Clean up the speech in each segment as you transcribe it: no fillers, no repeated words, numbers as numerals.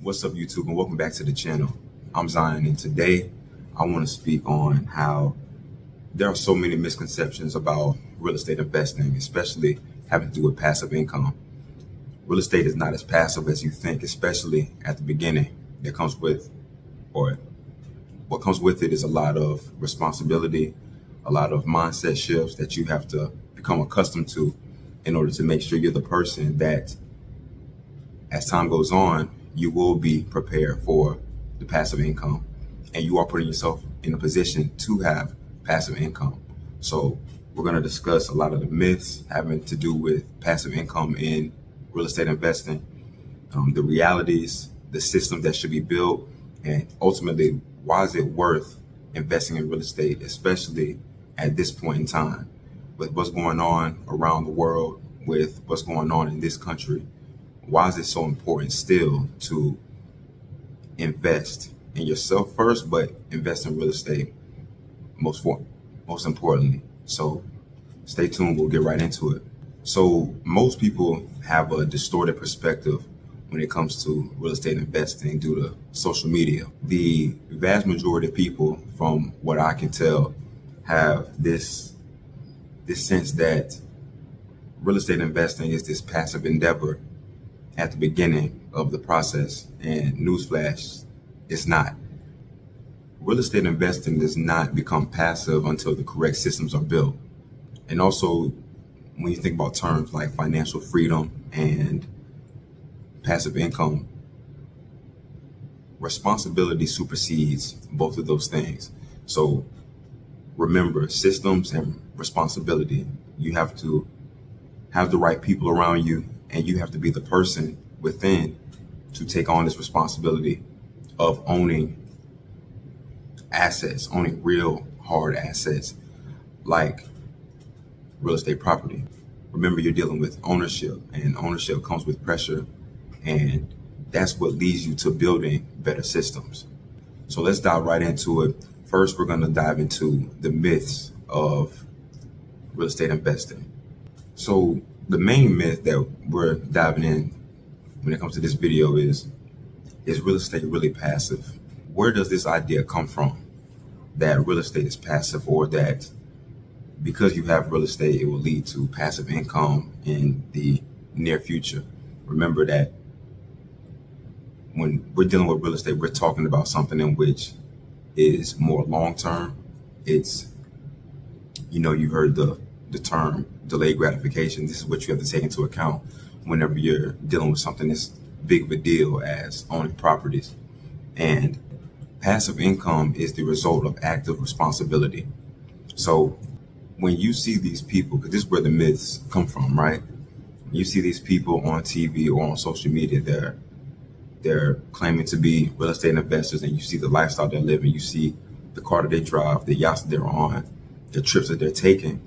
What's up, YouTube, and welcome back to the channel. I'm Zion, and today I want to speak on how there are so many misconceptions about real estate investing, especially having to do with passive income. Real estate is not as passive as you think, especially at the beginning. It comes with, or what comes with it is a lot of responsibility, a lot of mindset shifts that you have to become accustomed to in order to make sure you're the person that, as time goes on, you will be prepared for the passive income, and you are putting yourself in a position to have passive income. So we're going to discuss a lot of the myths having to do with passive income in real estate investing, the realities, the system that should be built, and ultimately, why is it worth investing in real estate, especially at this point in time with what's going on around the world, with what's going on in this country. Why is it so important still to invest in yourself first, but invest in real estate most importantly? So stay tuned, we'll get right into it. So most people have a distorted perspective when it comes to real estate investing due to social media. The vast majority of people, from what I can tell, have this sense that real estate investing is this passive endeavor at the beginning of the process, and newsflash, it's not. Real estate investing does not become passive until the correct systems are built. And also, when you think about terms like financial freedom and passive income, responsibility supersedes both of those things. So remember, systems and responsibility. You have to have the right people around you, and you have to be the person within to take on this responsibility of owning assets, owning real hard assets like real estate property. Remember, you're dealing with ownership, and ownership comes with pressure, and that's what leads you to building better systems. So let's dive right into it. First, we're going to dive into the myths of real estate investing. So the main myth that we're diving in when it comes to this video is real estate really passive? Where does this idea come from that real estate is passive, or that because you have real estate, it will lead to passive income in the near future? Remember that when we're dealing with real estate, we're talking about something in which is more long-term. It's, you've heard the term delayed gratification. This is what you have to take into account whenever you're dealing with something as big of a deal as owning properties. And passive income is the result of active responsibility. So when you see these people, because this is where the myths come from, right? You see these people on TV or on social media, they're claiming to be real estate investors, and you see the lifestyle they're living, you see the car that they drive, the yachts that they're on, the trips that they're taking.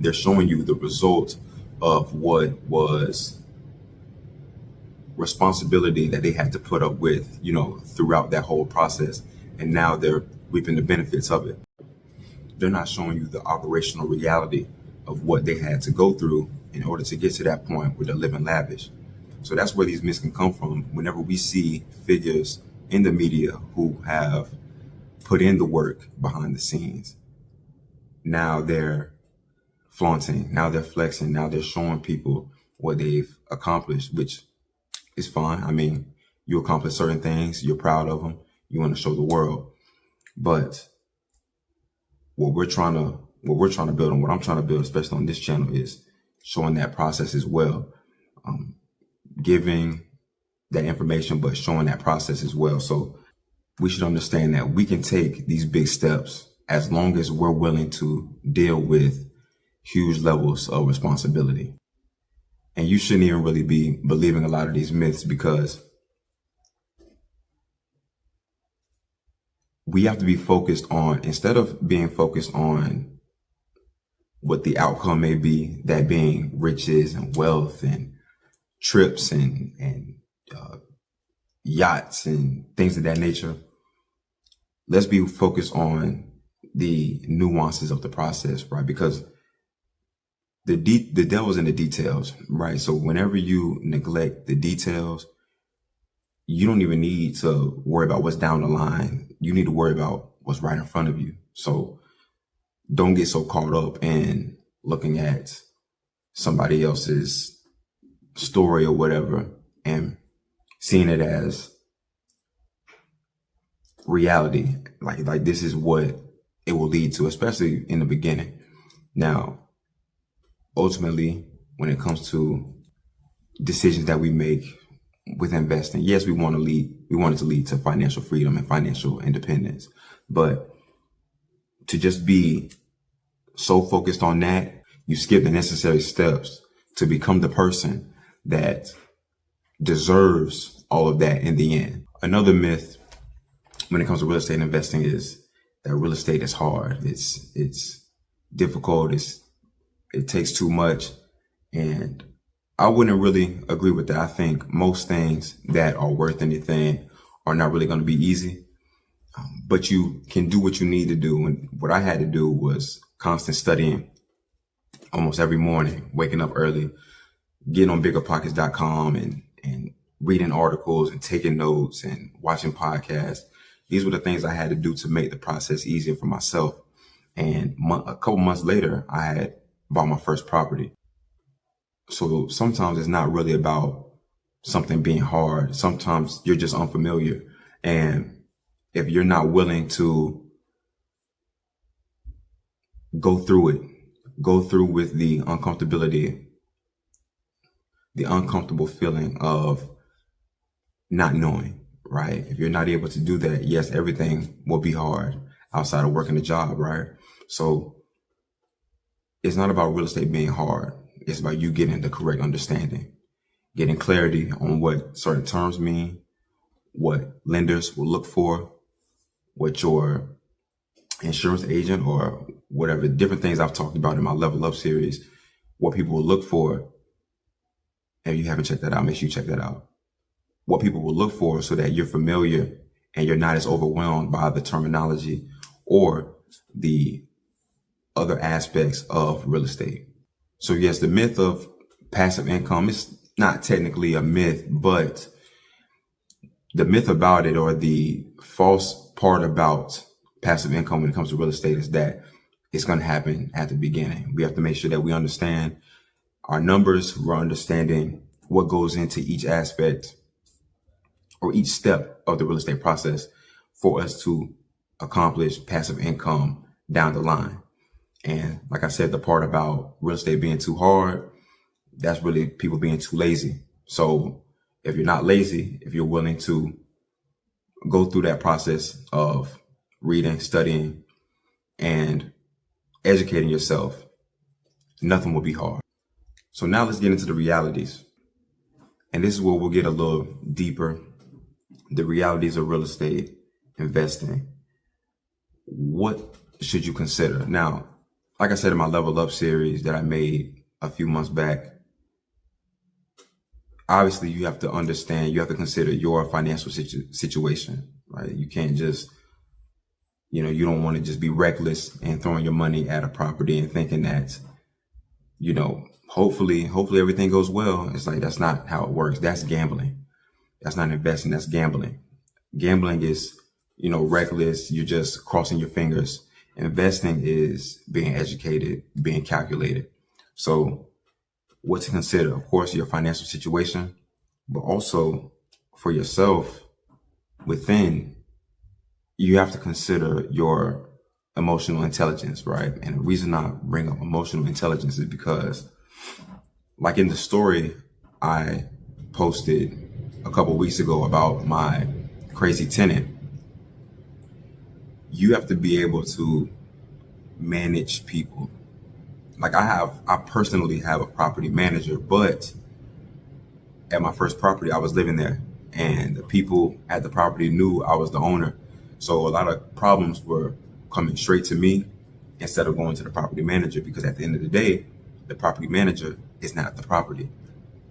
They're showing you the result of what was responsibility that they had to put up with, throughout that whole process. And now they're reaping the benefits of it. They're not showing you the operational reality of what they had to go through in order to get to that point where they're living lavish. So that's where these myths can come from. Whenever we see figures in the media who have put in the work behind the scenes, now they're flaunting, now they're flexing, now they're showing people what they've accomplished, which is fine. I mean, you accomplish certain things, you're proud of them, you want to show the world. But what we're trying to build, and what I'm trying to build, especially on this channel, is showing that process as well. Giving that information, but showing that process as well. So we should understand that we can take these big steps as long as we're willing to deal with huge levels of responsibility. And you shouldn't even really be believing a lot of these myths, because we have to be focused on, instead of being focused on what the outcome may be, that being riches and wealth and trips and yachts and things of that nature, let's be focused on the nuances of the process, right? Because the devil's in the details, right? So whenever you neglect the details, you don't even need to worry about what's down the line. You need to worry about what's right in front of you. So don't get so caught up in looking at somebody else's story or whatever and seeing it as reality. Like this is what it will lead to, especially in the beginning. Now, ultimately, when it comes to decisions that we make with investing, yes, we want it to lead to financial freedom and financial independence. But to just be so focused on that, you skip the necessary steps to become the person that deserves all of that in the end. Another myth when it comes to real estate investing is that real estate is hard. It's difficult. It takes too much. And I wouldn't really agree with that. I think most things that are worth anything are not really going to be easy, but you can do what you need to do. And what I had to do was constant studying almost every morning, waking up early, getting on biggerpockets.com and reading articles and taking notes and watching podcasts. These were the things I had to do to make the process easier for myself. And a couple months later, I had bought my first property. So sometimes it's not really about something being hard. Sometimes you're just unfamiliar. And if you're not willing to go through with the uncomfortability, the uncomfortable feeling of not knowing, right? If you're not able to do that, yes, everything will be hard outside of working a job, right? So it's not about real estate being hard. It's about you getting the correct understanding, getting clarity on what certain terms mean, what lenders will look for, what your insurance agent or whatever, different things I've talked about in my Level Up series, what people will look for. If you haven't checked that out, make sure you check that out. What people will look for so that you're familiar and you're not as overwhelmed by the terminology or the other aspects of real estate. So yes, the myth of passive income is not technically a myth, but the myth about it, or the false part about passive income when it comes to real estate, is that it's going to happen at the beginning. We have to make sure that we understand our numbers, we're understanding what goes into each aspect or each step of the real estate process for us to accomplish passive income down the line. And like I said, the part about real estate being too hard, that's really people being too lazy. So if you're not lazy, if you're willing to go through that process of reading, studying, and educating yourself, nothing will be hard. So now let's get into the realities. And this is where we'll get a little deeper. The realities of real estate investing. What should you consider? Now, like I said in my Level Up series that I made a few months back, obviously you have to understand, you have to consider your financial situation, right? You can't just, you don't want to just be reckless and throwing your money at a property and thinking that, hopefully everything goes well. It's like, that's not how it works. That's gambling. That's not investing. That's gambling. Gambling is, reckless. You're just crossing your fingers. Investing is being educated, being calculated. So what to consider, of course, your financial situation, but also for yourself within, you have to consider your emotional intelligence, right? And the reason I bring up emotional intelligence is because, like in the story I posted a couple of weeks ago about my crazy tenant, you have to be able to manage people. Like I personally have a property manager, but at my first property, I was living there and the people at the property knew I was the owner. So a lot of problems were coming straight to me instead of going to the property manager, because at the end of the day, the property manager is not the property.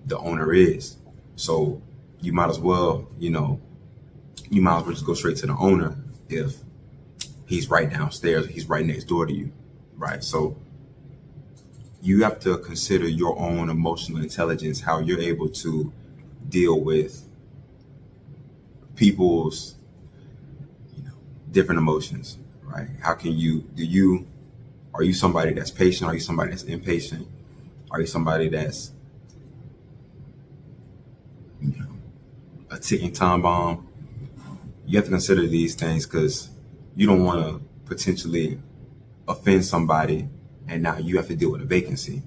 The owner is. So you might as well, just go straight to the owner if he's right downstairs, he's right next door to you, right? So you have to consider your own emotional intelligence, how you're able to deal with people's different emotions, right? How can are you somebody that's patient? Are you somebody that's impatient? Are you somebody that's a ticking time bomb? You have to consider these things because you don't want to potentially offend somebody and now you have to deal with a vacancy.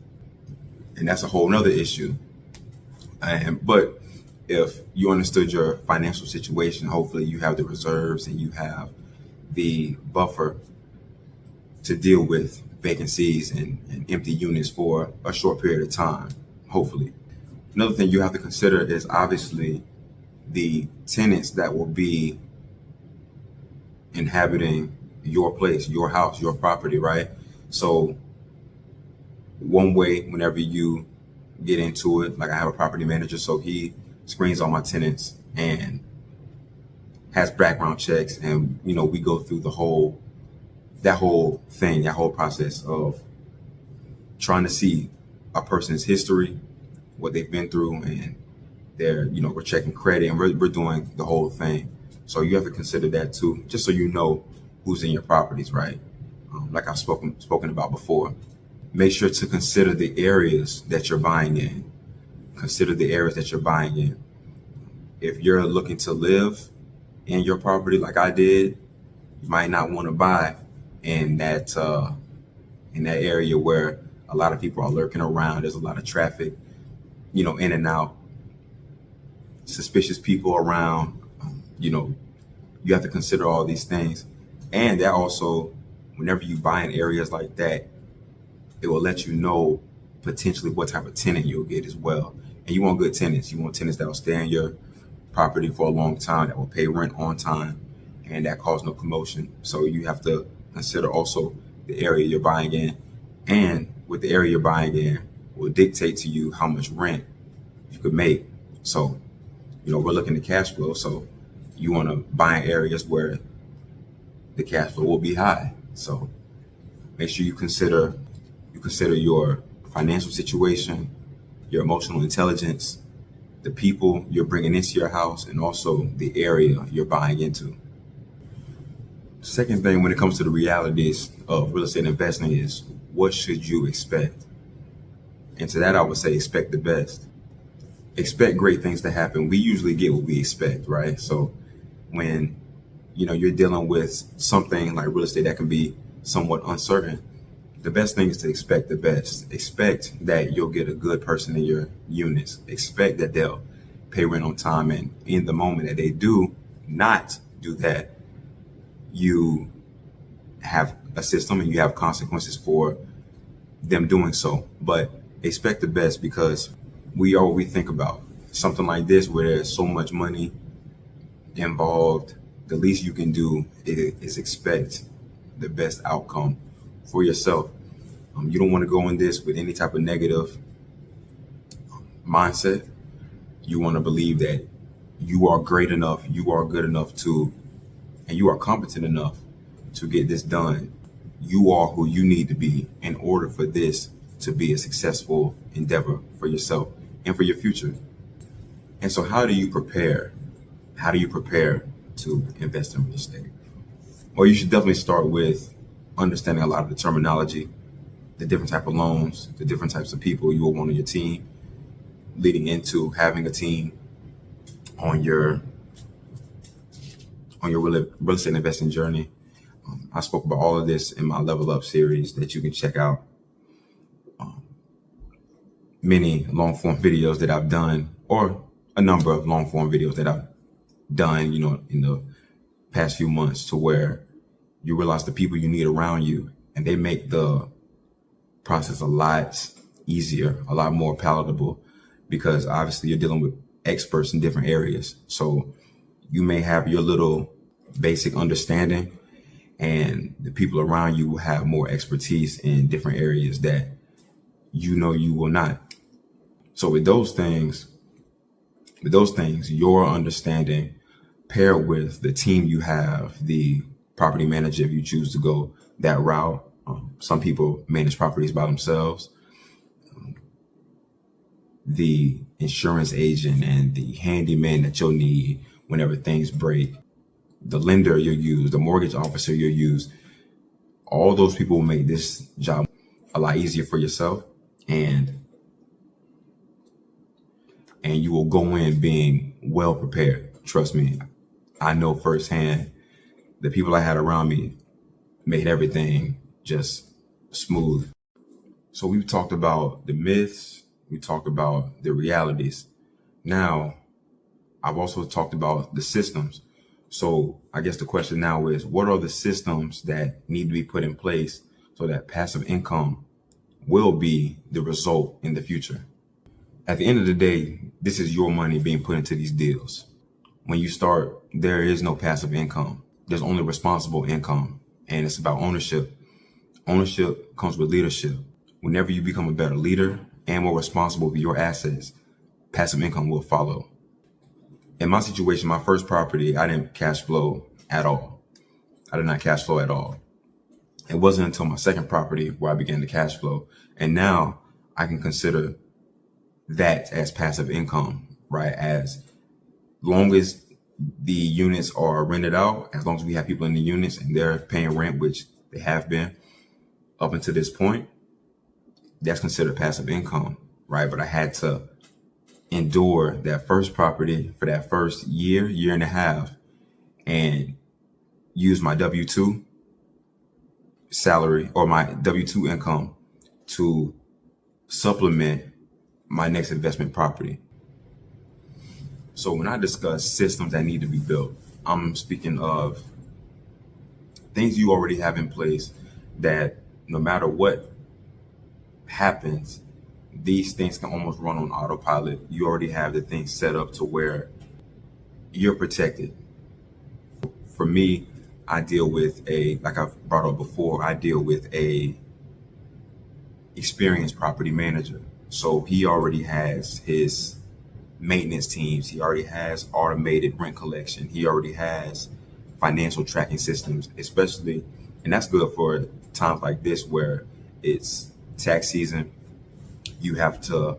And that's a whole nother issue. But if you understood your financial situation, hopefully you have the reserves and you have the buffer to deal with vacancies and empty units for a short period of time, hopefully. Another thing you have to consider is obviously the tenants that will be inhabiting your place, your house, your property, right? So one way, whenever you get into it, like I have a property manager, so he screens all my tenants and has background checks, and we go through that whole process of trying to see a person's history, what they've been through, and we're checking credit, and we're doing the whole thing. So you have to consider that too, just so you know who's in your properties, right? Like I've spoken about before. Make sure to consider the areas that you're buying in. Consider the areas that you're buying in. If you're looking to live in your property like I did, you might not want to buy in that area where a lot of people are lurking around. There's a lot of traffic, in and out, suspicious people around. You have to consider all these things. And that also, whenever you buy in areas like that, it will let you know potentially what type of tenant you'll get as well. And you want good tenants. You want tenants that will stay in your property for a long time, that will pay rent on time, and that cause no commotion. So you have to consider also the area you're buying in. And with the area you're buying in will dictate to you how much rent you could make. So, we're looking at cash flow. So you want to buy in areas where the cash flow will be high. So make sure you consider your financial situation, your emotional intelligence, the people you're bringing into your house, and also the area you're buying into. Second thing, when it comes to the realities of real estate investing, is what should you expect? And to that, I would say expect the best. Expect great things to happen. We usually get what we expect, right? So when you're dealing with something like real estate that can be somewhat uncertain, the best thing is to expect the best. Expect that you'll get a good person in your units. Expect that they'll pay rent on time, and in the moment that they do not do that, you have a system and you have consequences for them doing so. But expect the best, because we are what we think about. Something like this where there's so much money involved, the least you can do is expect the best outcome for yourself. You don't want to go in this with any type of negative mindset. You want to believe that you are great enough, you are good enough and you are competent enough to get this done. You are who you need to be in order for this to be a successful endeavor for yourself and for your future. And so how do you prepare? How do you prepare to invest in real estate? Well, you should definitely start with understanding a lot of the terminology, the different type of loans, the different types of people you will want on your team, leading into having a team on your real estate investing journey. I spoke about all of this in my Level Up series that you can check out. Many long form videos that I've done, or a number of long form videos that I've done, in the past few months, to where you realize the people you need around you, and they make the process a lot easier, a lot more palatable, because obviously you're dealing with experts in different areas. So you may have your little basic understanding, and the people around you will have more expertise in different areas that you will not. So with those things, your understanding paired with the team you have, the property manager, if you choose to go that route. Some people manage properties by themselves. The insurance agent and the handyman that you'll need whenever things break, the lender you'll use, the mortgage officer you'll use. All those people will make this job a lot easier for yourself, and you will go in being well prepared. Trust me, I know firsthand the people I had around me made everything just smooth. So we've talked about the myths, we talked about the realities. Now, I've also talked about the systems. So I guess the question now is, what are the systems that need to be put in place so that passive income will be the result in the future? At the end of the day, this is your money being put into these deals. When you start, there is no passive income. There's only responsible income, and it's about ownership. Ownership comes with leadership. Whenever you become a better leader and more responsible with your assets, passive income will follow. In my situation, my first property, I didn't cash flow at all. I did not cash flow at all. It wasn't until my second property where I began to cash flow. And now I can consider that as passive income, right? As long as the units are rented out, as long as we have people in the units and they're paying rent, which they have been up until this point, that's considered passive income, right? But I had to endure that first property for that first year and a half, and use my W-2 salary or my W-2 income to supplement my next investment property. So when I discuss systems that need to be built, I'm speaking of things you already have in place that no matter what happens, these things can almost run on autopilot. You already have the things set up to where you're protected. For me, I deal with like I've brought up before, I deal with a experienced property manager. So he already has his maintenance teams. He already has automated rent collection. He already has financial tracking systems, especially, and that's good for times like this where it's tax season. You have to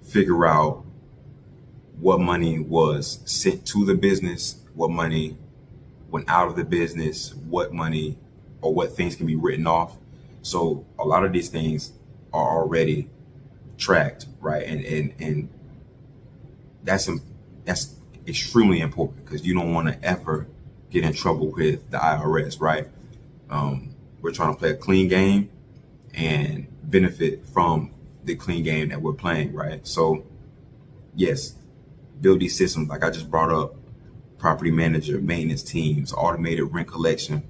figure out what money was sent to the business, what money went out of the business, what money or what things can be written off. So a lot of these things are already tracked, right? And that's extremely important because you don't want to ever get in trouble with the IRS, right? We're trying to play a clean game and benefit from the clean game that we're playing, right? So yes, build these systems like I just brought up: property manager, maintenance teams, automated rent collection,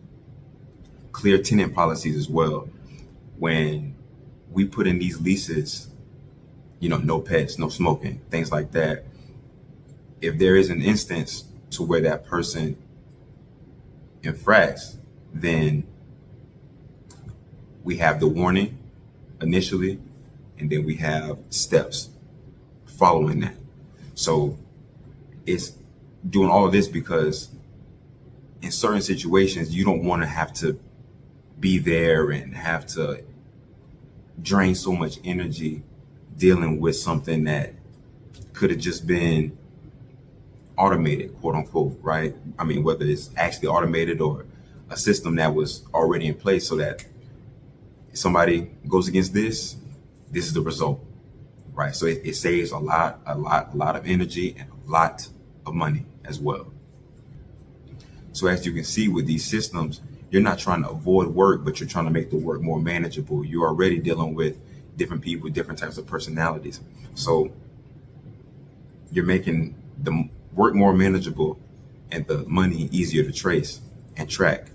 clear tenant policies as well. When we put in these leases, no pets, no smoking, things like that. If there is an instance to where that person infracts, then we have the warning initially, and then we have steps following that. So it's doing all of this because in certain situations, you don't want to have to be there and have to drain so much energy dealing with something that could have just been automated, quote unquote, right? I mean, whether it's actually automated or a system that was already in place so that if somebody goes against this is the result, right? So it saves a lot of energy and a lot of money as well. So as you can see with these systems, you're not trying to avoid work, but you're trying to make the work more manageable. You're already dealing with different people, different types of personalities. So you're making the work more manageable and the money easier to trace and track.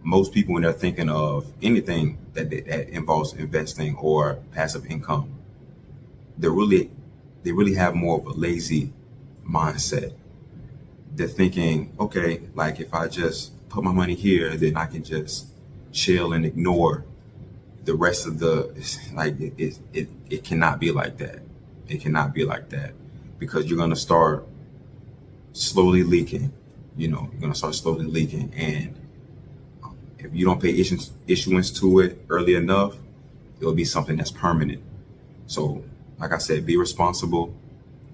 Most people, when they're thinking of anything that involves investing or passive income, they really have more of a lazy mindset. They're thinking, okay, like if I just put my money here, then I can just chill and ignore the rest of it cannot be like that. It cannot be like that because you're going to start slowly leaking. You're going to start slowly leaking. And if you don't pay issuance to it early enough, it'll be something that's permanent. So, like I said, be responsible,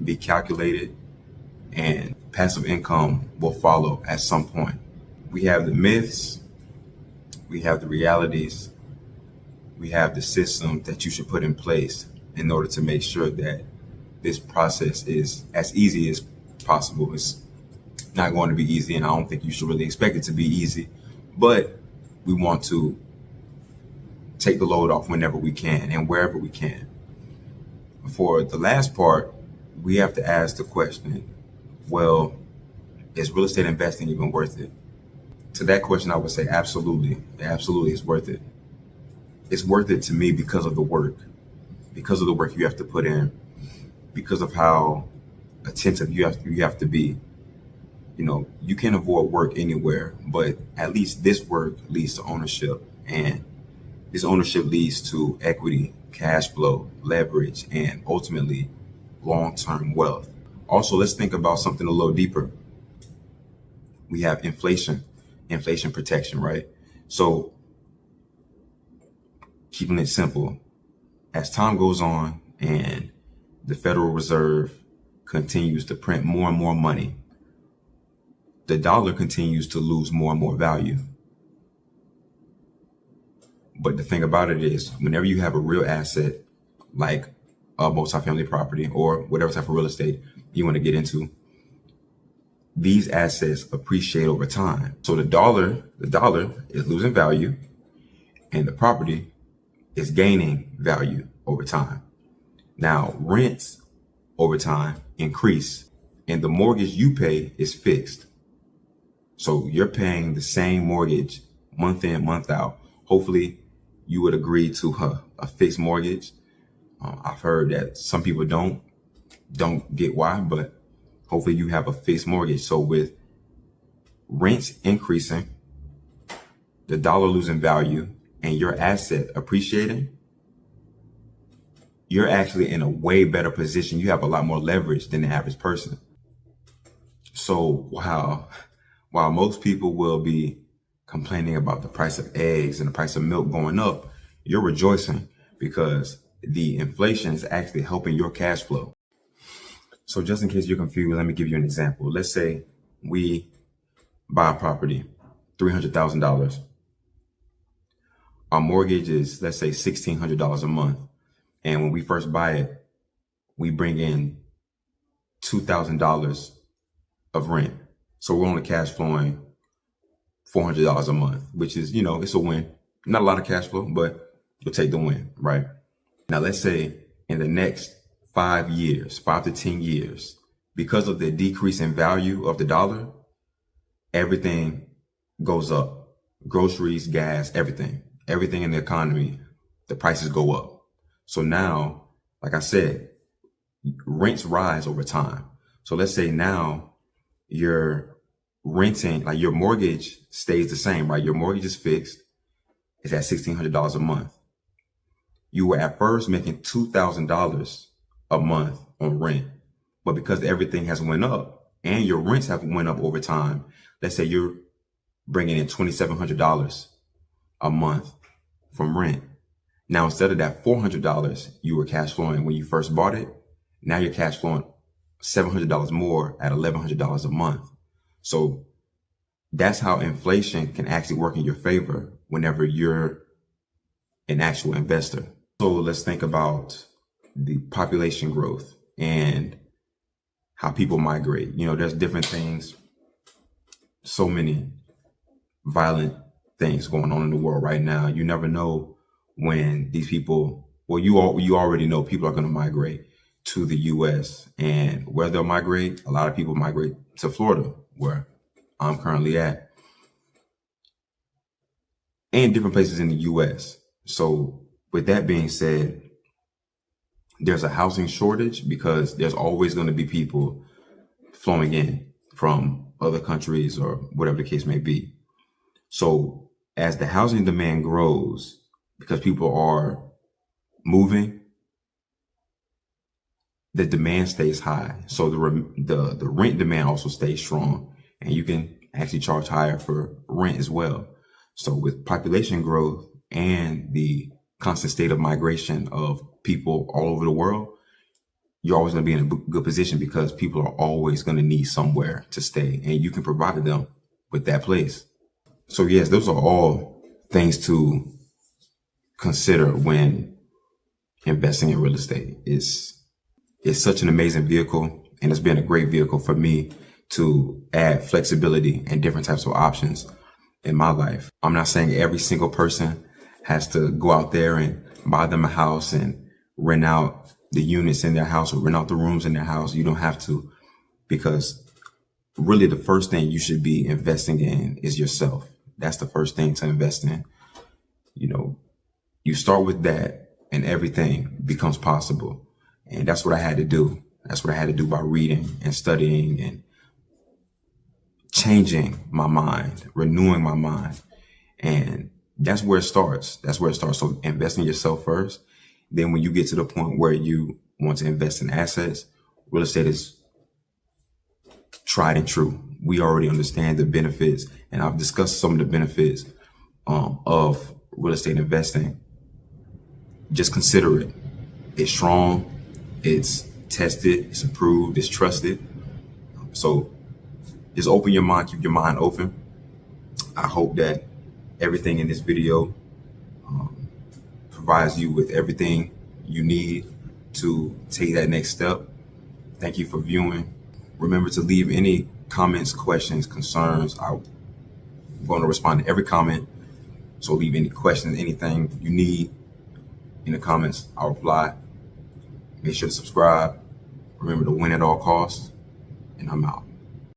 be calculated, and passive income will follow at some point. We have the myths, we have the realities, we have the system that you should put in place in order to make sure that this process is as easy as possible. It's not going to be easy, and I don't think you should really expect it to be easy, but we want to take the load off whenever we can and wherever we can. For the last part, we have to ask the question, well, is real estate investing even worth it? To that question, I would say absolutely. Absolutely, it's worth it. It's worth it to me because of the work, you have to put in, because of how attentive you have to be. You can't avoid work anywhere, but at least this work leads to ownership, and this ownership leads to equity, cash flow, leverage, and ultimately long-term wealth. Also, let's think about something a little deeper. We have inflation protection, right? So, keeping it simple, as time goes on and the Federal Reserve continues to print more and more money, the dollar continues to lose more and more value. But the thing about it is, whenever you have a real asset like a multifamily property or whatever type of real estate you want to get into, these assets appreciate over time. So the dollar is losing value and the property is gaining value over time. Now, rents over time increase and the mortgage you pay is fixed. So you're paying the same mortgage month in, month out. Hopefully you would agree to a fixed mortgage. I've heard that some people don't get why, but hopefully you have a fixed mortgage. So with rents increasing, the dollar losing value, and your asset appreciating, you're actually in a way better position. You have a lot more leverage than the average person. So while most people will be complaining about the price of eggs and the price of milk going up, you're rejoicing because the inflation is actually helping your cash flow. So just in case you're confused, let me give you an example. Let's say we buy a property, $300,000. Our mortgage is, let's say, $1,600 a month. And when we first buy it, we bring in $2,000 of rent. So we're only cash flowing $400 a month, which is, it's a win. Not a lot of cash flow, but you'll take the win, right? Now, let's say in the next 5 to 10 years, because of the decrease in value of the dollar, everything goes up. Groceries, gas, everything in the economy, the prices go up. So now, like I said, rents rise over time. So let's say now you're renting, like your mortgage stays the same, right? Your mortgage is fixed. It's at $1,600 a month. You were at first making $2,000 a month on rent, but because everything has went up and your rents have went up over time, let's say you're bringing in $2,700 a month from rent. Now, instead of that $400 you were cash flowing when you first bought it, now you're cash flowing $700 more at $1,100 a month. So that's how inflation can actually work in your favor whenever you're an actual investor. So let's think about the population growth and how people migrate. There's different things, so many violent things going on in the world right now. You never know when these people, well, you already know people are going to migrate to the US, and where they'll migrate, a lot of people migrate to Florida, where I'm currently at, and different places in the US. So with that being said, there's a housing shortage because there's always going to be people flowing in from other countries or whatever the case may be. So as the housing demand grows, because people are moving, the demand stays high. So the rent demand also stays strong, and you can actually charge higher for rent as well. So with population growth and the constant state of migration of people all over the world, you're always going to be in a good position because people are always going to need somewhere to stay, and you can provide them with that place. So yes, those are all things to consider when investing in real estate. It's such an amazing vehicle, and it's been a great vehicle for me to add flexibility and different types of options in my life. I'm not saying every single person has to go out there and buy them a house and rent out the units in their house or rent out the rooms in their house. You don't have to, because really the first thing you should be investing in is yourself. That's the first thing to invest in. You know, you start with that and everything becomes possible. And that's what I had to do. That's what I had to do by reading and studying and changing my mind, renewing my mind. And that's where it starts. That's where it starts. So invest in yourself first. Then when you get to the point where you want to invest in assets, real estate is tried and true. We already understand the benefits, and I've discussed some of the benefits of real estate investing. Just consider it. It's strong, it's tested, it's approved, it's trusted. So just open your mind, keep your mind open. I hope that everything in this video provides you with everything you need to take that next step. Thank you for viewing. Remember to leave any comments, questions, concerns. I'm going to respond to every comment. So leave any questions, anything you need in the comments. I'll reply. Make sure to subscribe. Remember to win at all costs. And I'm out.